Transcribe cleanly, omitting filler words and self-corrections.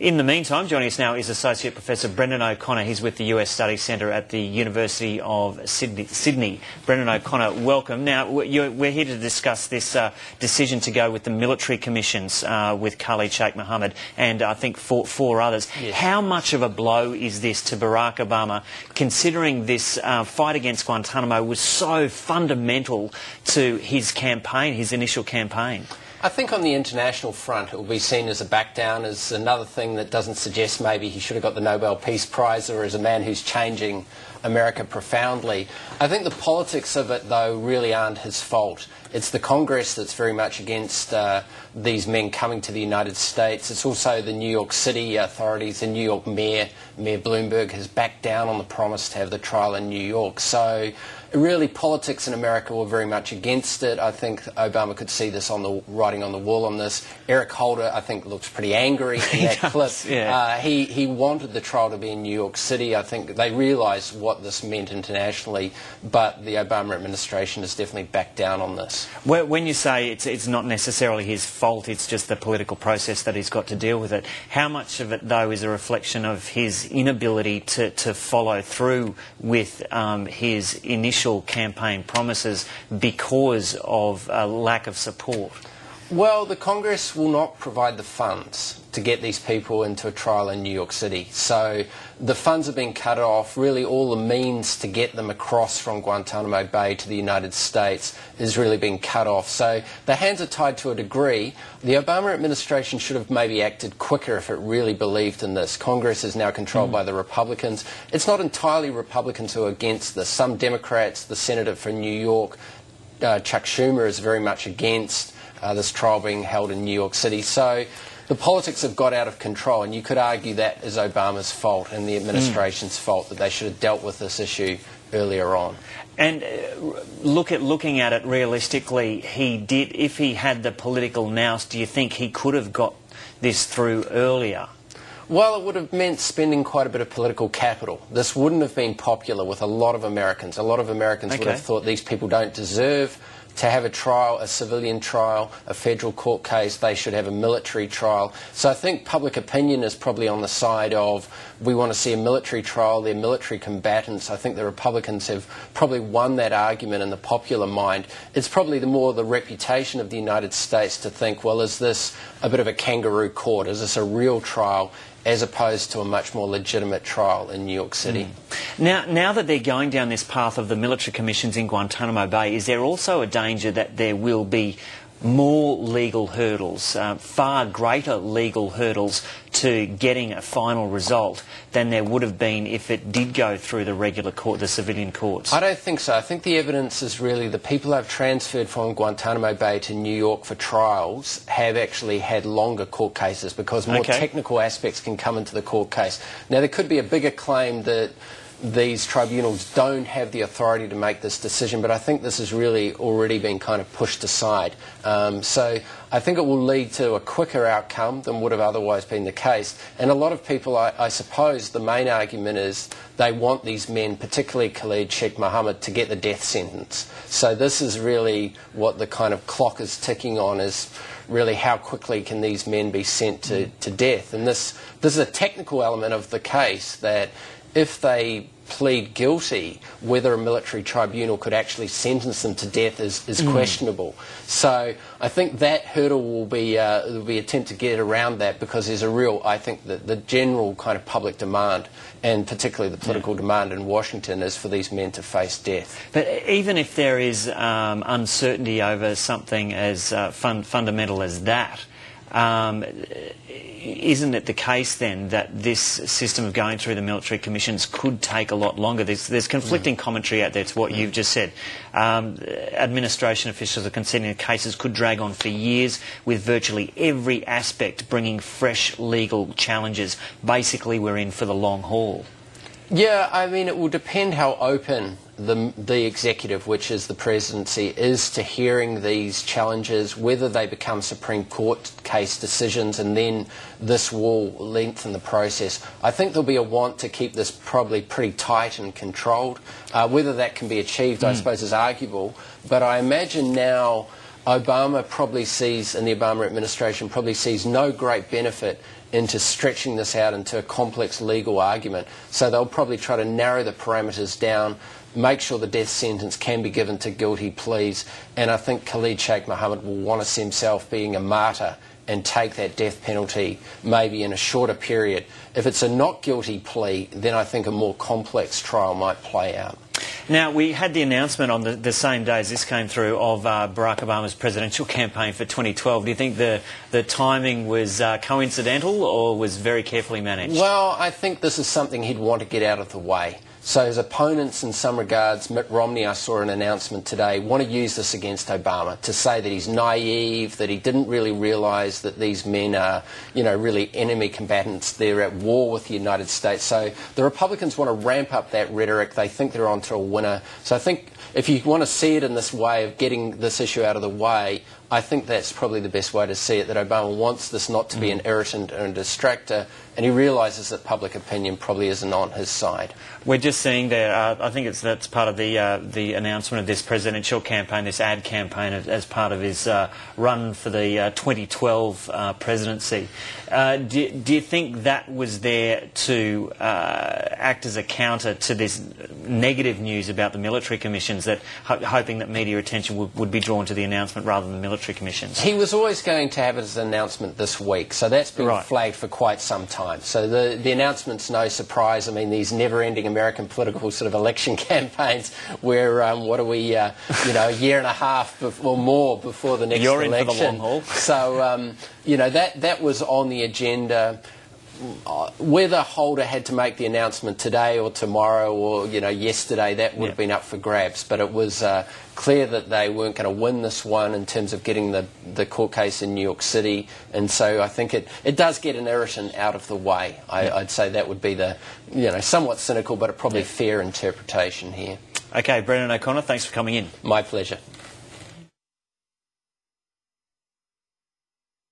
In the meantime, joining us now is Associate Professor Brendon O'Connor. He's with the US Studies Centre at the University of Sydney. Brendon O'Connor, welcome. Now, we're here to discuss this decision to go with the military commissions with Khalid Shaikh Mohammed and I think four others. Yes. How much of a blow is this to Barack Obama, considering this fight against Guantanamo was so fundamental to his campaign, his initial campaign? I think on the international front it will be seen as a back down, as another thing that doesn't suggest maybe he should have got the Nobel Peace Prize or as a man who's changing America profoundly. I think the politics of it, though, really aren't his fault. It's the Congress that's very much against these men coming to the United States. It's also the New York City authorities. The New York Mayor Bloomberg, has backed down on the promise to have the trial in New York. So really, politics in America were very much against it. I think Obama could see this on the writing on the wall on this. Eric Holder, I think, looks pretty angry in that clip. Yeah. He wanted the trial to be in New York City. I think they realised what this meant internationally, but the Obama administration has definitely backed down on this. When you say it's not necessarily his fault, it's just the political process that he's got to deal with it, how much of it, though, is a reflection of his inability to follow through with his initial campaign promises because of a lack of support? Well, the Congress will not provide the funds to get these people into a trial in New York City. So the funds are being cut off. Really, all the means to get them across from Guantanamo Bay to the United States is really being cut off. So the hands are tied to a degree. The Obama administration should have maybe acted quicker if it really believed in this. Congress is now controlled by the Republicans. It's not entirely Republicans who are against this. Some Democrats, the Senator from New York, Chuck Schumer, is very much against this trial being held in New York City. So the politics have got out of control, and you could argue that is Obama's fault and the administration's fault, that they should have dealt with this issue earlier on. And looking at it realistically, if he had the political nous, do you think he could have got this through earlier? Well, it would have meant spending quite a bit of political capital. This wouldn't have been popular with a lot of Americans. A lot of Americans would have thought these people don't deserve to have a trial, a civilian trial, a federal court case. They should have a military trial. So I think public opinion is probably on the side of, we want to see a military trial, they're military combatants. I think the Republicans have probably won that argument in the popular mind. It's probably the reputation of the United States to think, well, is this a bit of a kangaroo court? Is this a real trial, as opposed to a much more legitimate trial in New York City? Now that they're going down this path of the military commissions in Guantanamo Bay, is there also a danger that there will be more legal hurdles, far greater legal hurdles to getting a final result than there would have been if it did go through the regular court, the civilian courts? I don't think so. I think the evidence is really the people I've transferred from Guantanamo Bay to New York for trials have actually had longer court cases because more technical aspects can come into the court case. Now, there could be a bigger claim that these tribunals don't have the authority to make this decision, but I think this has really already been kind of pushed aside. So I think it will lead to a quicker outcome than would have otherwise been the case. And a lot of people, I suppose, the main argument is they want these men, particularly Khalid Shaikh Mohammed, to get the death sentence. So this is really what the kind of clock is ticking on, is really how quickly can these men be sent to death. And this is a technical element of the case, that if they plead guilty, whether a military tribunal could actually sentence them to death is questionable. So I think that hurdle will be an attempt to get around that, because there's a real, I think, the general kind of public demand, and particularly the political demand in Washington, is for these men to face death. But even if there is uncertainty over something as fundamental as that, isn't it the case then that this system of going through the military commissions could take a lot longer? There's conflicting commentary out there to what you've just said. Administration officials are conceding cases could drag on for years, with virtually every aspect bringing fresh legal challenges. Basically, we're in for the long haul. Yeah, I mean, it will depend how open the executive, which is the presidency, is to hearing these challenges, whether they become Supreme Court case decisions, and then this will lengthen the process. I think there'll be a want to keep this probably pretty tight and controlled. Whether that can be achieved, I suppose, is arguable. But I imagine now Obama probably sees, and the Obama administration probably sees no great benefit into stretching this out into a complex legal argument. So they'll probably try to narrow the parameters down, make sure the death sentence can be given to guilty pleas, and I think Khalid Shaikh Mohammed will want to see himself being a martyr and take that death penalty maybe in a shorter period. If it's a not guilty plea, then I think a more complex trial might play out. Now, we had the announcement on the same day as this came through of Barack Obama's presidential campaign for 2012. Do you think the timing was coincidental or was very carefully managed? Well, I think this is something he'd want to get out of the way. So his opponents, in some regards, Mitt Romney, I saw an announcement today, want to use this against Obama, to say that he's naive, that he didn't really realise that these men are, really enemy combatants. They're at war with the United States. So the Republicans want to ramp up that rhetoric. They think they're onto a winner. So I think if you want to see it in this way of getting this issue out of the way, I think that's probably the best way to see it, that Obama wants this not to be an irritant or a distractor, and he realises that public opinion probably isn't on his side. We're just seeing there, I think that's part of the announcement of this presidential campaign, this ad campaign as part of his run for the 2012 presidency. Do you think that was there to act as a counter to this negative news about the military commissions, that hoping that media attention would be drawn to the announcement rather than the military commissions? He was always going to have his announcement this week, so that's been flagged for quite some time. So the announcement's no surprise. I mean, these never-ending American political sort of election campaigns where, what are we, a year and a half or more before the next election. You're in for the long haul. So, that was on the agenda. Whether Holder had to make the announcement today or tomorrow or yesterday, that would have been up for grabs. But it was clear that they weren't going to win this one in terms of getting the court case in New York City, and so I think it does get an irritant out of the way. I'd say that would be the somewhat cynical but a probably fair interpretation here. Okay, Brendon O'Connor, thanks for coming in. My pleasure.